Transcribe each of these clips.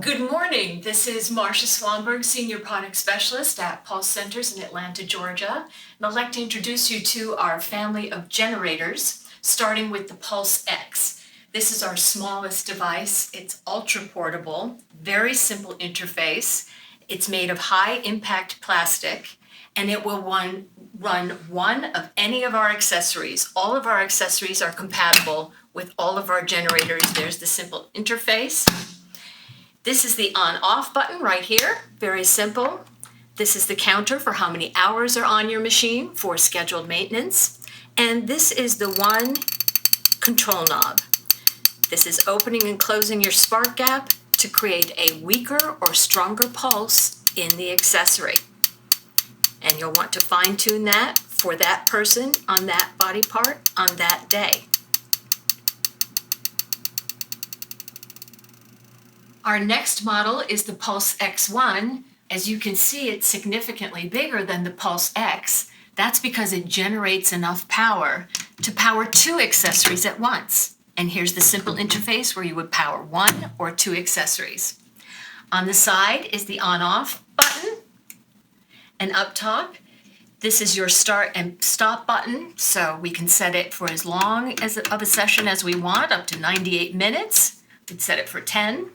Good morning. This is Marcia Swanberg, Senior Product Specialist at Pulse Centers in Atlanta, Georgia. And I'd like to introduce you to our family of generators, starting with the Pulse X. This is our smallest device. It's ultra portable, very simple interface. It's made of high impact plastic, and it will run one of any of our accessories. All of our accessories are compatible with all of our generators. There's the simple interface. This is the on-off button right here, very simple. This is the counter for how many hours are on your machine for scheduled maintenance. And this is the one control knob. This is opening and closing your spark gap to create a weaker or stronger pulse in the accessory. And you'll want to fine-tune that for that person on that body part on that day. Our next model is the Pulse X1. As you can see, it's significantly bigger than the Pulse X. That's because it generates enough power to power two accessories at once. And here's the simple interface where you would power one or two accessories. On the side is the on-off button. And up top, this is your start and stop button. So we can set it for as long of a session as we want, up to 98 minutes. We'd set it for 10.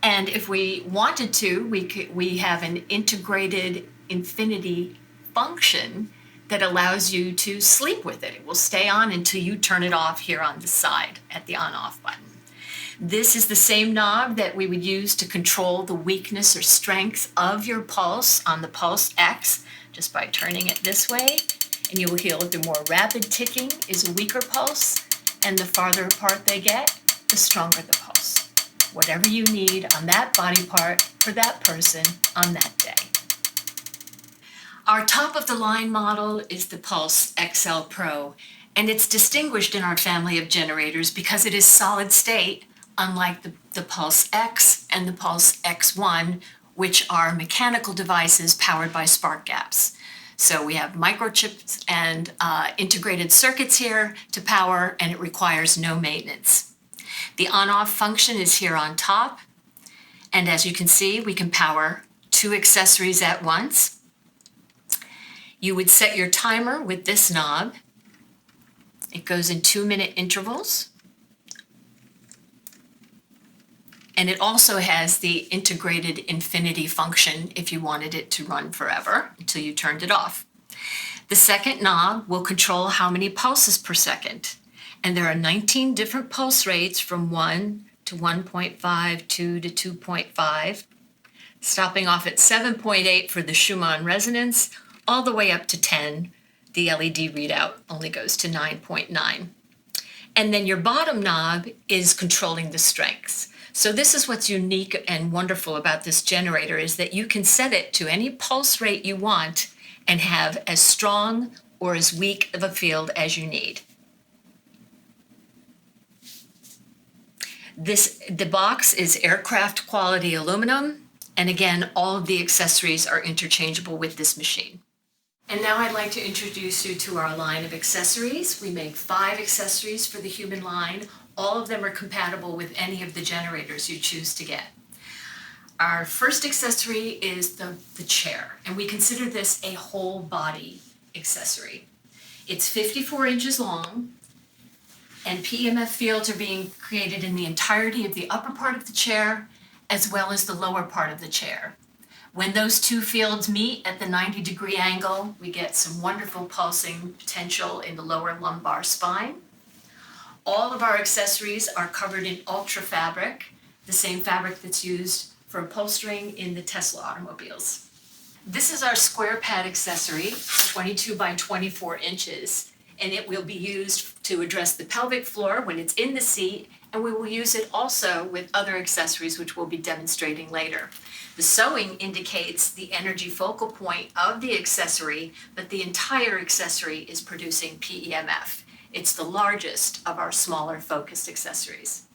And if we wanted to, we have an integrated infinity function that allows you to sleep with it. It will stay on until you turn it off here on the side at the on-off button. This is the same knob that we would use to control the weakness or strength of your pulse on the Pulse X, just by turning it this way. And you will hear the more rapid ticking is a weaker pulse, and the farther apart they get, the stronger the pulse. Whatever you need on that body part for that person on that day. Our top of the line model is the Pulse XL Pro, and it's distinguished in our family of generators because it is solid state, unlike the Pulse X and the Pulse X1, which are mechanical devices powered by spark gaps. So we have microchips and integrated circuits here to power, and it requires no maintenance. The on-off function is here on top, and as you can see, we can power two accessories at once. You would set your timer with this knob. It goes in 2-minute intervals. And it also has the integrated infinity function if you wanted it to run forever until you turned it off. The second knob will control how many pulses per second. And there are 19 different pulse rates from 1 to 1.5, 2 to 2.5, stopping off at 7.8 for the Schumann resonance, all the way up to 10. The LED readout only goes to 9.9. And then your bottom knob is controlling the strengths. So this is what's unique and wonderful about this generator, is that you can set it to any pulse rate you want and have as strong or as weak of a field as you need. The box is aircraft quality aluminum, and again, all of the accessories are interchangeable with this machine. And now I'd like to introduce you to our line of accessories. We make 5 accessories for the human line. All of them are compatible with any of the generators you choose to get. Our first accessory is the chair, and we consider this a whole body accessory. It's 54 inches long, and PEMF fields are being created in the entirety of the upper part of the chair as well as the lower part of the chair. When those two fields meet at the 90-degree angle, we get some wonderful pulsing potential in the lower lumbar spine. All of our accessories are covered in ultra fabric, the same fabric that's used for upholstering in the Tesla automobiles. This is our square pad accessory, 22 by 24 inches. And it will be used to address the pelvic floor when it's in the seat and we will use it also with other accessories which we'll be demonstrating later. The sewing indicates the energy focal point of the accessory, but the entire accessory is producing PEMF. It's the largest of our smaller focused accessories.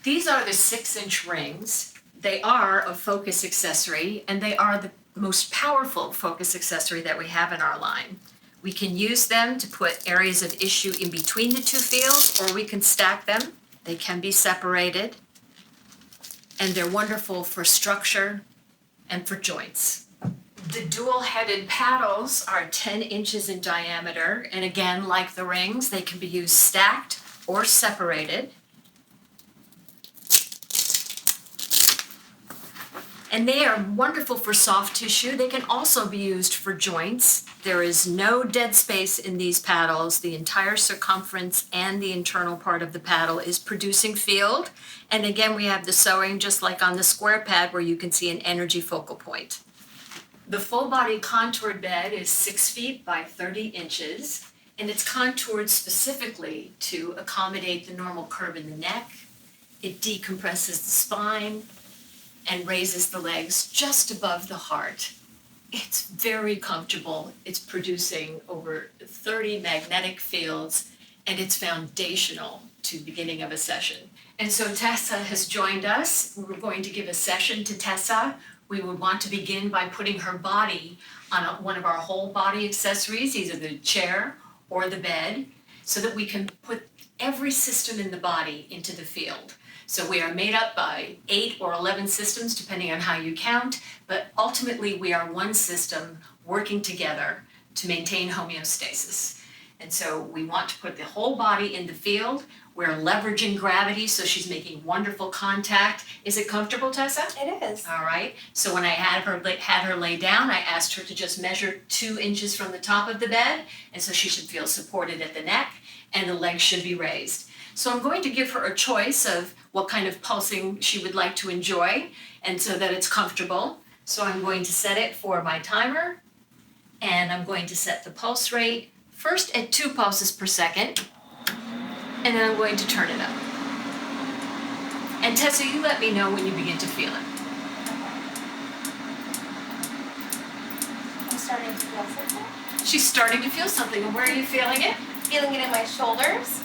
These are the 6-inch rings. They are a focus accessory, and they are the most powerful focus accessory that we have in our line. We can use them to put areas of issue in between the two fields, or we can stack them. They can be separated, and they're wonderful for structure and for joints. The dual-headed paddles are 10 inches in diameter, and again, like the rings, they can be used stacked or separated. And they are wonderful for soft tissue. They can also be used for joints. There is no dead space in these paddles. The entire circumference and the internal part of the paddle is producing field. And again, we have the sewing just like on the square pad where you can see an energy focal point. The full body contoured bed is 6 feet by 30 inches, and it's contoured specifically to accommodate the normal curve in the neck. It decompresses the spine and raises the legs just above the heart. It's very comfortable. It's producing over 30 magnetic fields, and it's foundational to the beginning of a session. And so Tessa has joined us. We're going to give a session to Tessa. We would want to begin by putting her body on one of our whole body accessories, either the chair or the bed, so that we can put every system in the body into the field. So we are made up by 8 or 11 systems, depending on how you count, but ultimately we are one system working together to maintain homeostasis. And so we want to put the whole body in the field. We're leveraging gravity, so she's making wonderful contact. Is it comfortable, Tessa? It is. All right. So when I had her lay down, I asked her to just measure 2 inches from the top of the bed, and so she should feel supported at the neck, and the legs should be raised. So I'm going to give her a choice of what kind of pulsing she would like to enjoy, and so that it's comfortable. So I'm going to set it for my timer, and I'm going to set the pulse rate first at 2 pulses per second, and then I'm going to turn it up. And Tessa, you let me know when you begin to feel it. I'm starting to feel something. She's starting to feel something. And where are you feeling it? Feeling it in my shoulders.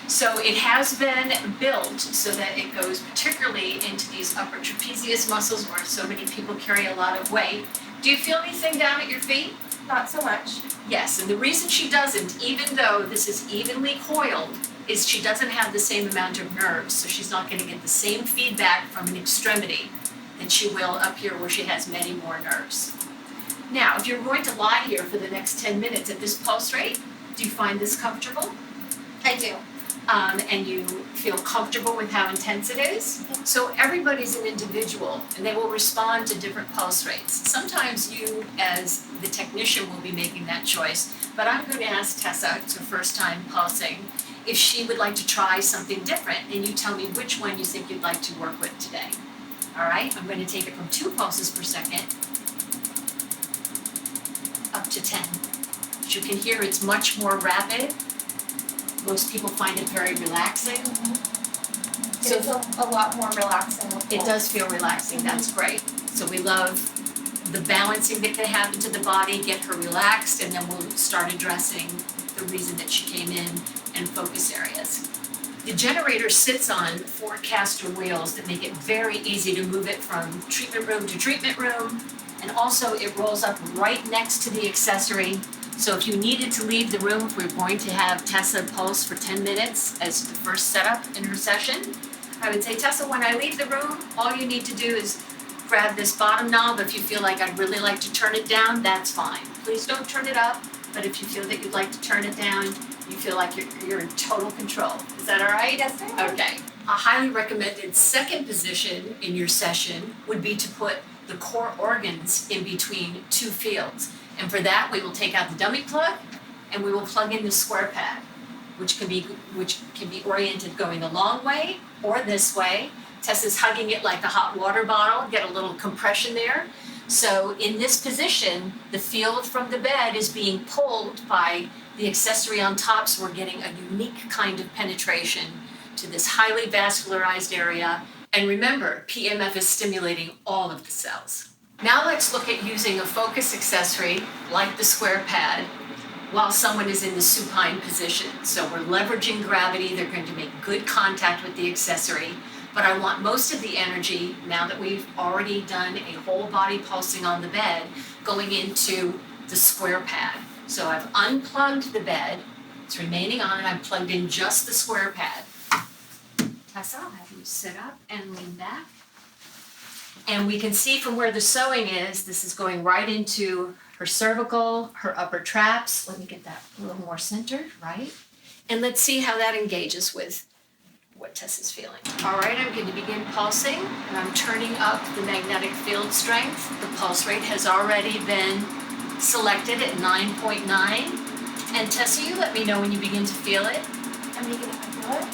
So it has been built so that it goes particularly into these upper trapezius muscles where so many people carry a lot of weight. Do you feel anything down at your feet? Not so much. Yes, and the reason she doesn't, even though this is evenly coiled, is she doesn't have the same amount of nerves, so she's not going to get the same feedback from an extremity that she will up here where she has many more nerves. Now, if you're going to lie here for the next 10 minutes at this pulse rate, do you find this comfortable? I do. And you feel comfortable with how intense it is? So everybody's an individual, and they will respond to different pulse rates. Sometimes you, as the technician, will be making that choice, but I'm going to ask Tessa, it's her first time pulsing, if she would like to try something different, and you tell me which one you think you'd like to work with today. All right, I'm going to take it from 2 pulses per second up to 10. As you can hear, it's much more rapid. Most people find it very relaxing. So it's a lot more relaxing. It does feel relaxing, that's great. So we love the balancing that can happen to the body, get her relaxed, and then we'll start addressing the reason that she came in and focus areas. The generator sits on 4 caster wheels that make it very easy to move it from treatment room to treatment room, and also it rolls up right next to the accessory. So if you needed to leave the room, if we're going to have Tessa pulse for 10 minutes as the first setup in her session, I would say, Tessa, when I leave the room, all you need to do is grab this bottom knob. If you feel like I'd really like to turn it down, that's fine. Please don't turn it up, but if you feel that you'd like to turn it down, you feel like you're in total control. Is that all right? Yes, ma'am. Okay. A highly recommended second position in your session would be to put the core organs in between 2 fields. And for that, we will take out the dummy plug and we will plug in the square pad, which can be oriented going a long way or this way. Tessa's hugging it like a hot water bottle, get a little compression there. So in this position, the field from the bed is being pulled by the accessory on top, so we're getting a unique kind of penetration to this highly vascularized area. And remember, PEMF is stimulating all of the cells. Now let's look at using a focus accessory like the square pad while someone is in the supine position. So we're leveraging gravity, they're going to make good contact with the accessory, but I want most of the energy, now that we've already done a whole body pulsing on the bed, going into the square pad. So I've unplugged the bed, it's remaining on, and I've plugged in just the square pad. Tessa, I'll have you sit up and lean back. And we can see from where the sewing is, this is going right into her cervical, her upper traps. Let me get that a little more centered, right? And let's see how that engages with what Tessa's feeling. All right, I'm going to begin pulsing, and I'm turning up the magnetic field strength. The pulse rate has already been selected at 9.9. And Tessa, you let me know when you begin to feel it. I'm beginning to feel it.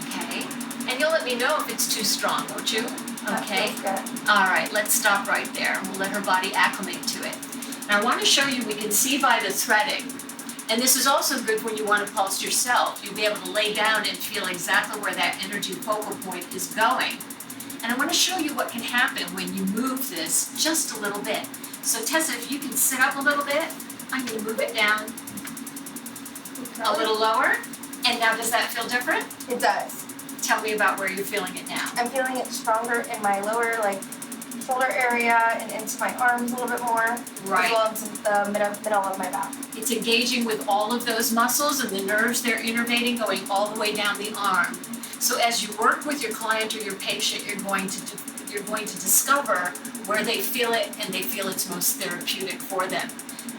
Okay. And you'll let me know if it's too strong, won't you? Okay. That feels good. All right, let's stop right there, and we'll let her body acclimate to it. Now I want to show you, we can see by the threading, and this is also good when you want to pulse yourself. You'll be able to lay down and feel exactly where that energy focal point is going. And I want to show you what can happen when you move this just a little bit. So Tessa, if you can sit up a little bit, I'm going to move it down a little lower. And now does that feel different? It does. Tell me about where you're feeling it now. I'm feeling it stronger in my lower, shoulder area and into my arms a little bit more. Right. As well as the middle of my back. It's engaging with all of those muscles and the nerves they're innervating, going all the way down the arm. So as you work with your client or your patient, you're going to discover where they feel it, and they feel it's most therapeutic for them.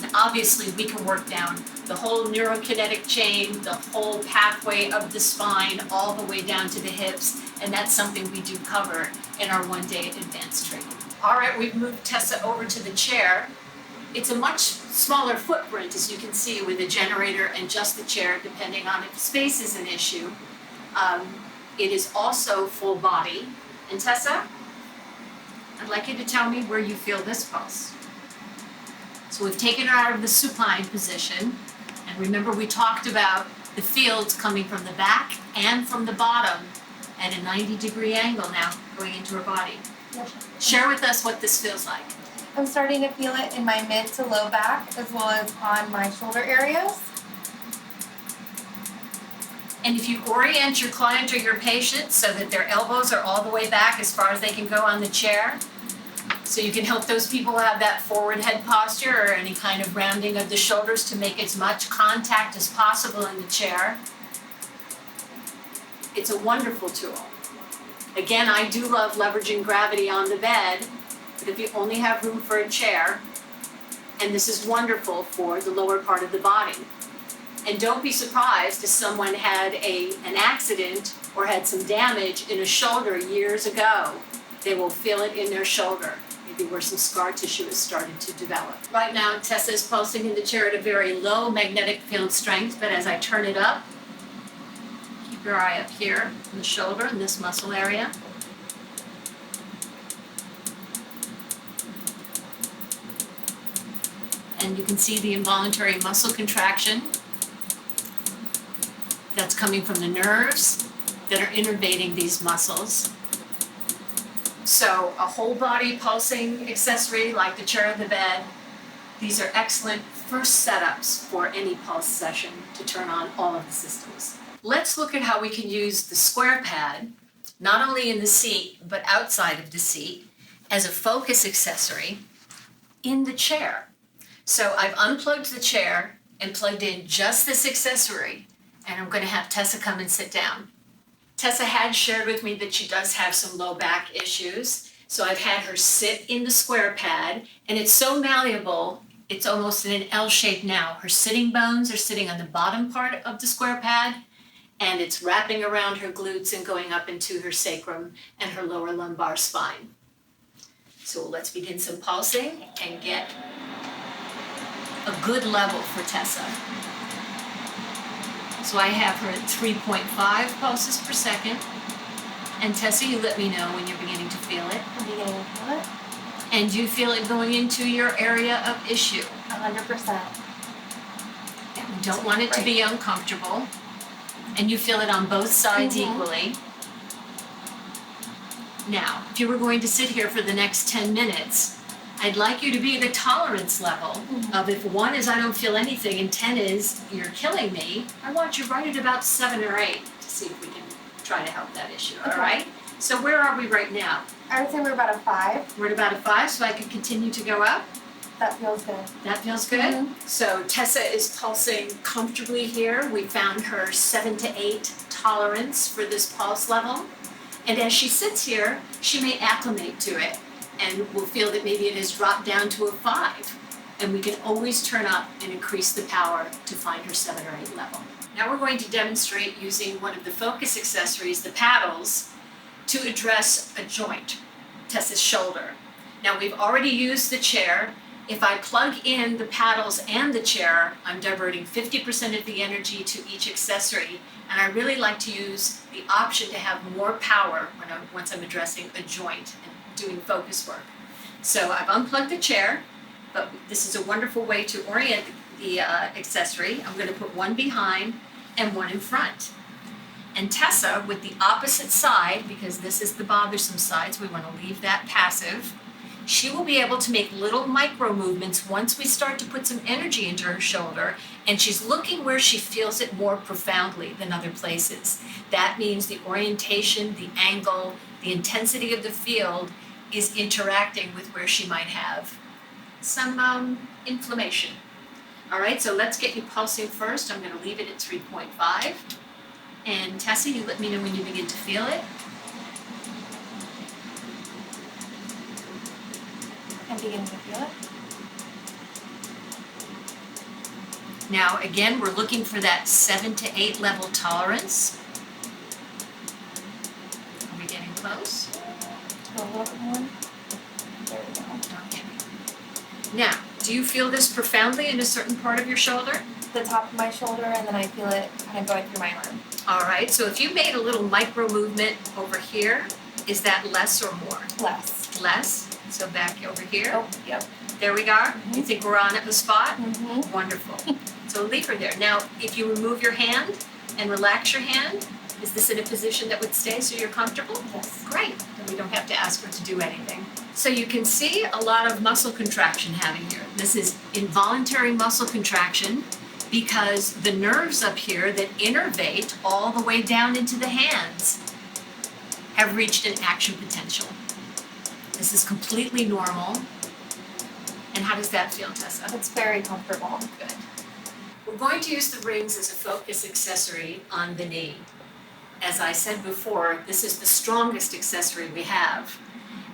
And obviously, we can work down the whole neurokinetic chain, the whole pathway of the spine, all the way down to the hips, and that's something we do cover in our one-day advanced training. All right, we've moved Tessa over to the chair. It's a much smaller footprint, as you can see, with a generator and just the chair, depending on if space is an issue. It is also full body. And Tessa, I'd like you to tell me where you feel this pulse. So we've taken her out of the supine position, and remember we talked about the fields coming from the back and from the bottom at a 90-degree angle now going into her body. Yes. Share with us what this feels like. I'm starting to feel it in my mid to low back as well as on my shoulder areas. And if you orient your client or your patient so that their elbows are all the way back as far as they can go on the chair, so you can help those people have that forward head posture or any kind of rounding of the shoulders to make as much contact as possible in the chair. It's a wonderful tool. Again, I do love leveraging gravity on the bed, but if you only have room for a chair, and this is wonderful for the lower part of the body. And don't be surprised if someone had an accident or had some damage in a shoulder years ago. They will feel it in their shoulder, maybe where some scar tissue has started to develop. Right now, Tessa is pulsing in the chair at a very low magnetic field strength, but as I turn it up, keep your eye up here in the shoulder, in this muscle area. And you can see the involuntary muscle contraction that's coming from the nerves that are innervating these muscles. So a whole body pulsing accessory like the chair or the bed, these are excellent first setups for any pulse session to turn on all of the systems. Let's look at how we can use the square pad, not only in the seat, but outside of the seat, as a focus accessory in the chair. So I've unplugged the chair and plugged in just this accessory, and I'm going to have Tessa come and sit down. Tessa had shared with me that she does have some low back issues, so I've had her sit in the square pad, and it's so malleable, it's almost in an L shape now. Her sitting bones are sitting on the bottom part of the square pad, and it's wrapping around her glutes and going up into her sacrum and her lower lumbar spine. So let's begin some pulsing and get a good level for Tessa. So I have her at 3.5 pulses per second. And Tessa, you let me know when you're beginning to feel it. I'm beginning to feel it. And do you feel it going into your area of issue? 100%. Yeah, we don't want it to be uncomfortable. And you feel it on both sides equally. Now, if you were going to sit here for the next 10 minutes, I'd like you to be the tolerance level of if 1 is I don't feel anything and 10 is you're killing me, I want you right at about 7 or 8 to see if we can try to help that issue, all right? So where are we right now? I would say we're about a 5. We're at about a 5, so I can continue to go up. That feels good. That feels good? So Tessa is pulsing comfortably here. We found her 7 to 8 tolerance for this pulse level. And as she sits here, she may acclimate to it and will feel that maybe it has dropped down to a 5. And we can always turn up and increase the power to find her 7 or 8 level. Now we're going to demonstrate using one of the focus accessories, the paddles, to address a joint, Tessa's shoulder. Now we've already used the chair. If I plug in the paddles and the chair, I'm diverting 50% of the energy to each accessory, and I really like to use the option to have more power once I'm addressing a joint and doing focus work. So I've unplugged the chair, but this is a wonderful way to orient the accessory. I'm going to put 1 behind and 1 in front. And Tessa, with the opposite side, because this is the bothersome side, so we want to leave that passive, she will be able to make little micro movements once we start to put some energy into her shoulder, and she's looking where she feels it more profoundly than other places. That means the orientation, the angle, the intensity of the field is interacting with where she might have some inflammation. All right, so let's get you pulsing first. I'm going to leave it at 3.5. And Tessa, you let me know when you begin to feel it. I'm beginning to feel it. Now, again, we're looking for that 7 to 8 level tolerance. Are we getting close? A little bit more. There we go. Okay. Now, do you feel this profoundly in a certain part of your shoulder? The top of my shoulder, and then I feel it kind of going through my arm. All right, so if you made a little micro movement over here, is that less or more? Less. Less? So back over here. Oh, yep. There we are. You think we're on at the spot? Mm-hmm. Wonderful. So leave her there. Now, if you remove your hand and relax your hand, is this in a position that would stay so you're comfortable? Yes. Great. Then we don't have to ask her to do anything. So you can see a lot of muscle contraction happening here. This is involuntary muscle contraction because the nerves up here that innervate all the way down into the hands have reached an action potential. This is completely normal. And how does that feel, Tessa? It's very comfortable. Good. We're going to use the rings as a focus accessory on the knee. As I said before, this is the strongest accessory we have.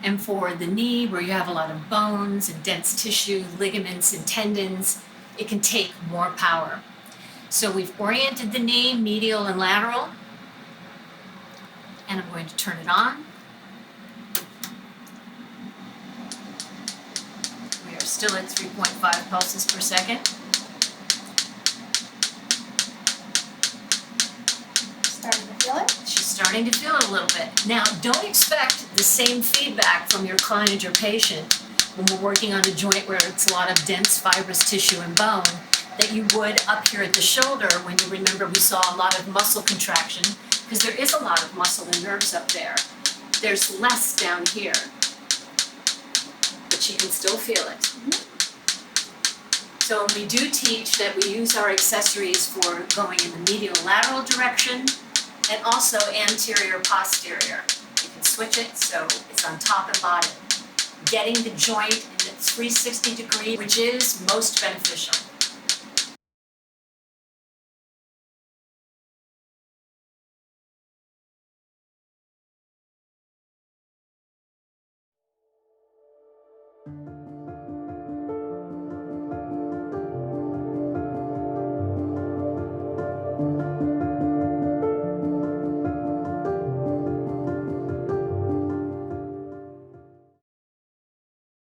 And for the knee, where you have a lot of bones and dense tissue, ligaments and tendons, it can take more power. So we've oriented the knee, medial and lateral. And I'm going to turn it on. We are still at 3.5 pulses per second. Starting to feel it? She's starting to feel it a little bit. Now, don't expect the same feedback from your client or patient when we're working on a joint where it's a lot of dense fibrous tissue and bone that you would up here at the shoulder when you remember we saw a lot of muscle contraction, because there is a lot of muscle and nerves up there. There's less down here, but she can still feel it. So we do teach that we use our accessories for going in the medial lateral direction and also anterior posterior. You can switch it so it's on top and bottom, getting the joint in its 360 degree, which is most beneficial.